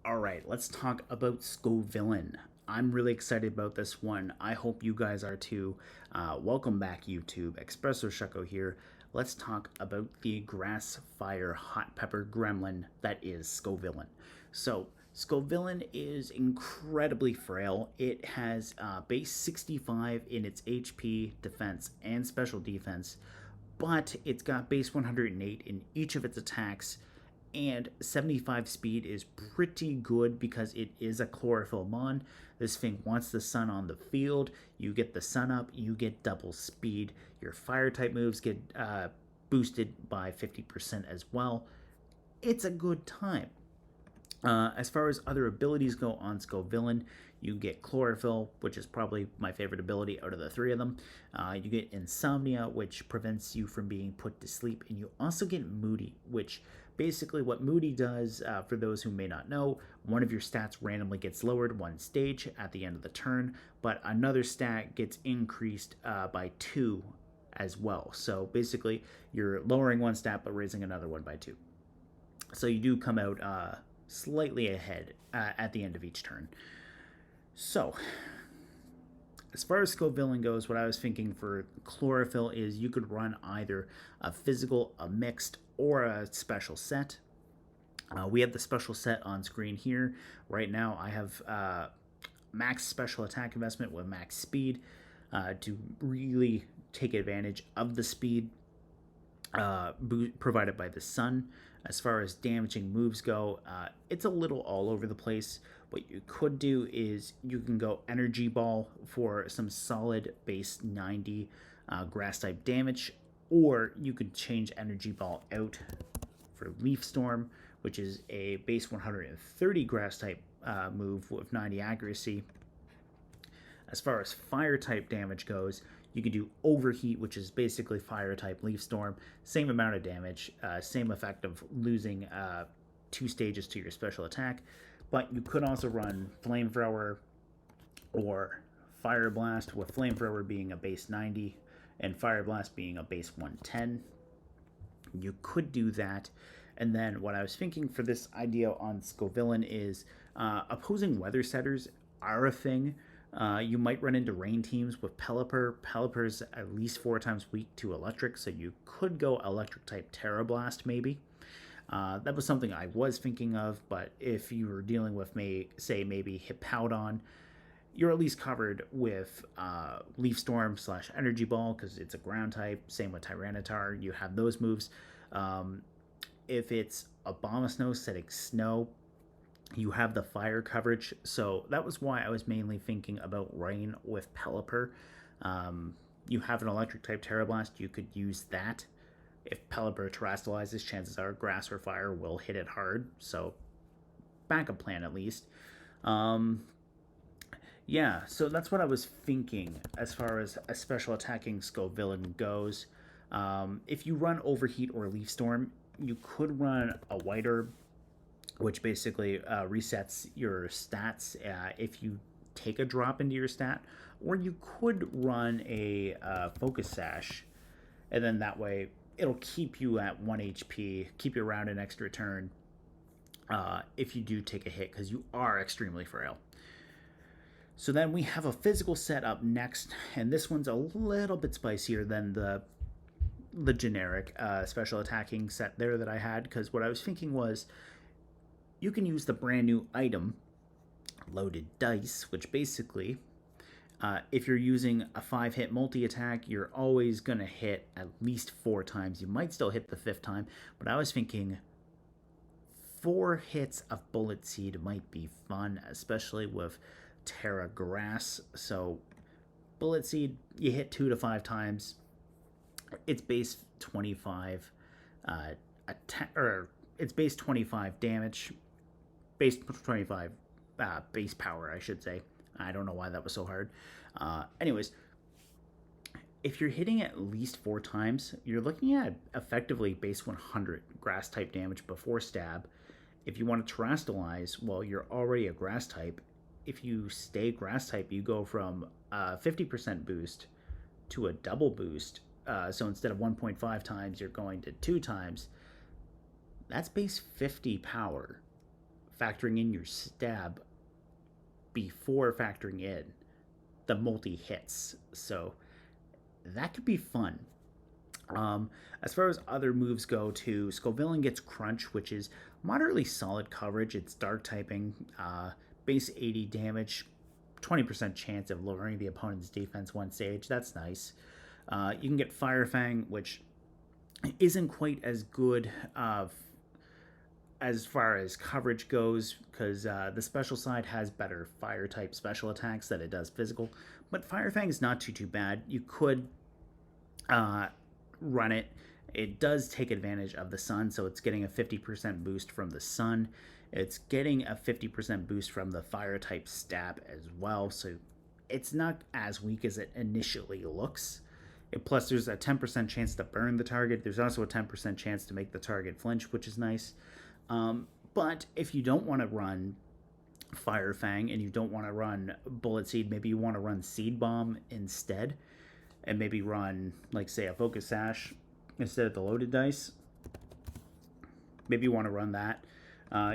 All right, let's talk about Scovillain. I'm really excited about this one. I hope you guys are too. Welcome back, YouTube. Espresso Shucko here. Let's talk about the grass fire hot pepper gremlin that is Scovillain. So, Scovillain is incredibly frail. It has base 65 in its HP, defense, and special defense, but it's got base 108 in each of its attacks, and 75 speed is pretty good because it is a chlorophyll mon. This thing wants the sun on the field. You get the sun up, you get double speed. Your fire type moves get boosted by 50% as well. It's a good time. As far as other abilities go on Scovillain, you get Chlorophyll, which is probably my favorite ability out of the three of them. You get Insomnia, which prevents you from being put to sleep. And you also get Moody, which basically what Moody does, for those who may not know, one of your stats randomly gets lowered one stage at the end of the turn, but another stat gets increased by 2 as well. So basically, you're lowering one stat but raising another one by 2. So you do come out slightly ahead at the end of each turn. So, as far as Scovillain goes, what I was thinking for Chlorophyll is you could run either a physical, a mixed, or a special set. We have the special set on screen here. Right now, I have max special attack investment with max speed to really take advantage of the speed provided by the sun. As far as damaging moves go, it's a little all over the place. What you could do is you can go Energy Ball for some solid base 90 grass type damage, or you could change Energy Ball out for Leaf Storm, which is a base 130 grass type move with 90 accuracy. As far as fire type damage goes, you can do Overheat, which is basically fire type Leaf Storm. Same amount of damage, same effect of losing 2 stages to your special attack. But you could also run Flamethrower or Fire Blast, with Flamethrower being a base 90 and Fire Blast being a base 110. You could do that. And then what I was thinking for this idea on Scovillain is opposing weather setters are a thing. You might run into rain teams with Pelipper. Pelipper's at least 4 times weak to electric, so you could go electric type Terra Blast maybe. That was something I was thinking of, but if you were dealing with, say, maybe Hippowdon, you're at least covered with Leaf Storm / Energy Ball because it's a ground type. Same with Tyranitar. You have those moves. If it's Abomasnow setting snow, you have the fire coverage. So that was why I was mainly thinking about rain with Pelipper. You have an electric type Terra Blast, you could use that. If Pelipper terastallizes, chances are grass or fire will hit it hard. So backup plan at least. Yeah, so that's what I was thinking as far as a special attacking Scovillain goes. If you run Overheat or Leaf Storm, you could run a White Herb, which basically resets your stats if you take a drop into your stat, or you could run a Focus Sash, and then that way it'll keep you at 1 HP, keep you around an extra turn if you do take a hit, because you are extremely frail. So then we have a physical set up next, and this one's a little bit spicier than the generic special attacking set there that I had, because what I was thinking was you can use the brand new item, Loaded Dice, which basically, if you're using a 5-hit multi-attack, you're always going to hit at least 4 times. You might still hit the 5th time, but I was thinking 4 hits of Bullet Seed might be fun, especially with Terra Grass. So Bullet Seed, you hit 2 to 5 times. It's base 25 it's base 25 damage, base 25 base power, I should say. I don't know why that was so hard. Anyways, if you're hitting at least 4 times, you're looking at effectively base 100 grass type damage before stab. If you want to terastallize, well, you're already a grass type. If you stay grass type, you go from 50% boost to a double boost. So instead of 1.5 times, you're going to 2 times. That's base 50 power factoring in your stab before factoring in the multi hits. So that could be fun. As far as other moves go, too, Scovillain gets Crunch, which is moderately solid coverage. It's dark typing, base 80 damage, 20% chance of lowering the opponent's defense one stage. That's nice. You can get Fire Fang, which isn't quite as good as far as coverage goes, because the special side has better fire type special attacks than it does physical. But Fire Fang is not too bad. You could run it. It does take advantage of the sun, so it's getting a 50% boost from the sun. It's getting a 50% boost from the fire type stab as well, so it's not as weak as it initially looks. Plus, there's a 10% chance to burn the target. There's also a 10% chance to make the target flinch, which is nice. But if you don't want to run Fire Fang and you don't want to run Bullet Seed, maybe you want to run Seed Bomb instead, and maybe run, like, say, a Focus Sash instead of the loaded dice. Maybe you want to run that.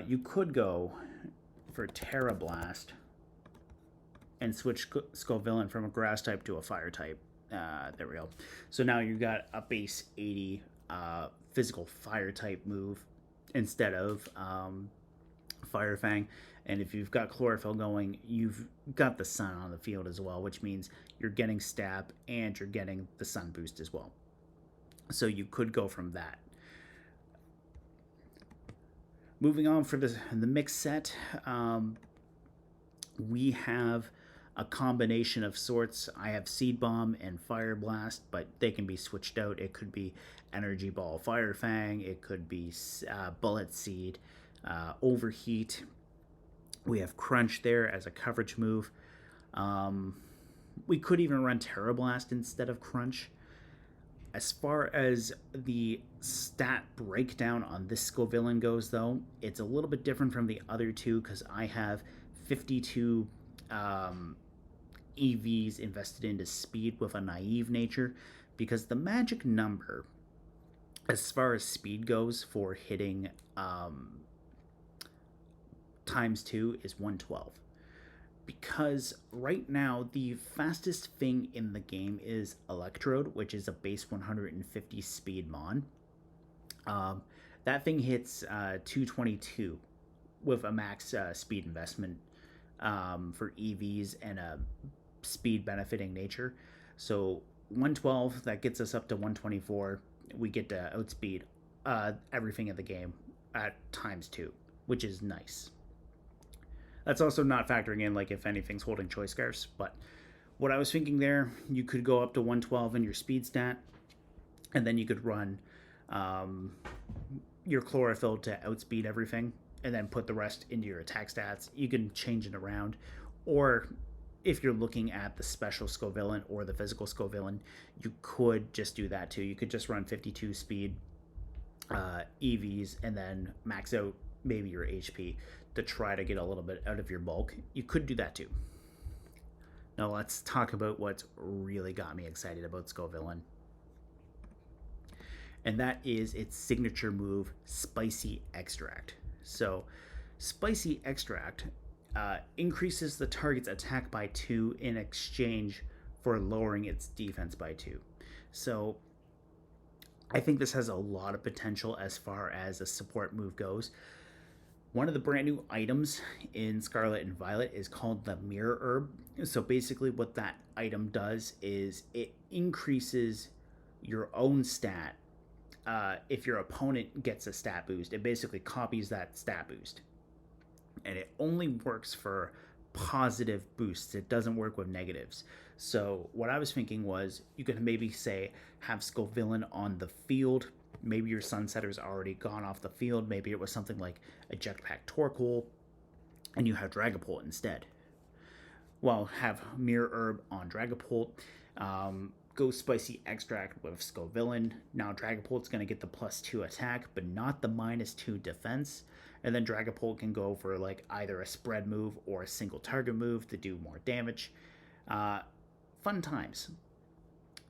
You could go for Terra Blast and switch Scovillain from a grass type to a fire type. There we go. So now you've got a base 80 physical fire type move instead of Fire Fang. And if you've got Chlorophyll going, you've got the sun on the field as well, which means you're getting stab and you're getting the sun boost as well. So you could go from that. Moving on for the mix set, we have a combination of sorts. I have Seed Bomb and Fire Blast, but they can be switched out. It could be Energy Ball Fire Fang. It could be Bullet Seed, Overheat. We have Crunch there as a coverage move. We could even run Terra Blast instead of Crunch. As far as the stat breakdown on this Scovillain goes, though, it's a little bit different from the other two because I have 52 EVs invested into speed with a naive nature, because the magic number as far as speed goes for hitting ×2 is 112. Because right now the fastest thing in the game is Electrode, which is a base 150 speed mon. That thing hits 222 with a max speed investment for EVs and a speed benefiting nature. So 112, that gets us up to 124. We get to outspeed everything in the game at ×2, which is nice. That's also not factoring in, like, if anything's holding choice scarfs. But what I was thinking there, you could go up to 112 in your speed stat, and then you could run your Chlorophyll to outspeed everything, and then put the rest into your attack stats. You can change it around. Or if you're looking at the special Scovillain or the physical Scovillain, you could just do that too. You could just run 52 speed EVs and then max out maybe your HP to try to get a little bit out of your bulk. You could do that too. Now let's talk about what's really got me excited about Scovillain. And that is its signature move, Spicy Extract. So, Spicy Extract increases the target's attack by 2 in exchange for lowering its defense by 2. So, I think this has a lot of potential as far as a support move goes. One of the brand new items in Scarlet and Violet is called the Mirror Herb. So basically what that item does is it increases your own stat. If your opponent gets a stat boost, it basically copies that stat boost. And it only works for positive boosts. It doesn't work with negatives. So what I was thinking was you could maybe say have Scovillain on the field. Maybe your Sunsetter's already gone off the field. Maybe it was something like a Jetpack Torkoal, and you have Dragapult instead. Well, have Mirror Herb on Dragapult. Go Spicy Extract with Scovillain. Now Dragapult's going to get the +2 attack, but not the -2 defense. And then Dragapult can go for like either a spread move or a single target move to do more damage. Fun times.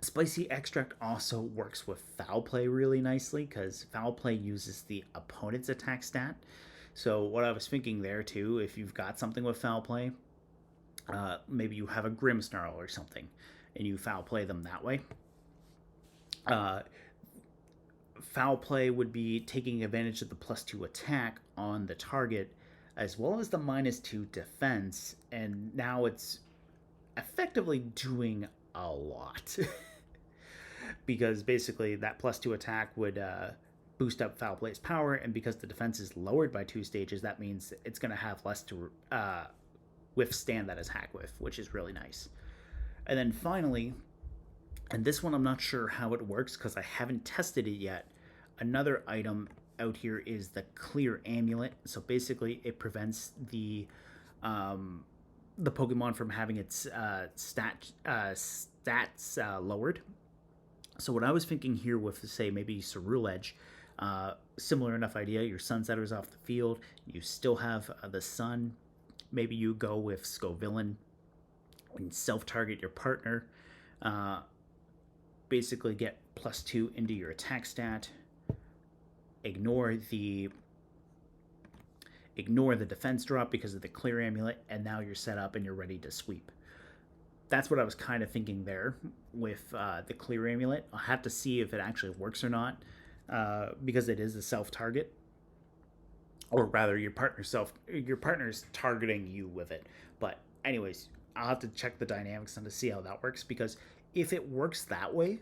Spicy Extract also works with Foul Play really nicely, because Foul Play uses the opponent's attack stat. So what I was thinking there too, if you've got something with foul play, maybe you have a Grim Snarl or something, and you foul play them that way. Uh, Foul play would be taking advantage of the +2 attack on the target, as well as the -2 defense, and now it's effectively doing a lot. Because basically that +2 attack would boost up foul play's power, and because the defense is lowered by 2 stages, that means it's going to have less to withstand that attack with, which is really nice. And then finally, and this one I'm not sure how it works because I haven't tested it yet, another item out here is the Clear Amulet. So basically, it prevents the Pokemon from having its stats lowered. So what I was thinking here with, say, maybe Ceruledge, similar enough idea. Your Sunsetter's off the field. You still have the Sun. Maybe you go with Scovillain and self-target your partner. Basically get +2 into your attack stat. Ignore the defense drop because of the Clear Amulet, and now you're set up and you're ready to sweep. That's what I was kind of thinking there with the Clear Amulet. I'll have to see if it actually works or not, because it is a self-target, or rather, your partner's targeting you with it. But anyways, I'll have to check the dynamics on to see how that works, because if it works that way,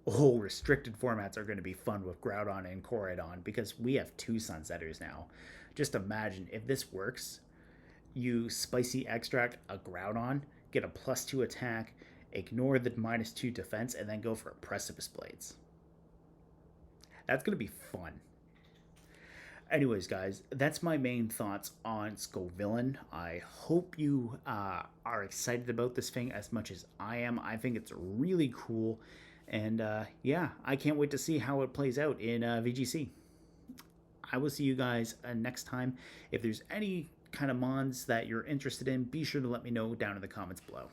oh, restricted formats are going to be fun with Groudon and Koraidon, because we have 2 Sunsetters now. Just imagine if this works, you Spicy Extract a Groudon, get a +2 attack, ignore the -2 defense, and then go for a Precipice Blades. That's going to be fun. Anyways, guys, that's my main thoughts on Scovillain. I hope you are excited about this thing as much as I am. I think it's really cool. And yeah, I can't wait to see how it plays out in VGC. I will see you guys next time. If there's any kind of mons that you're interested in, be sure to let me know down in the comments below.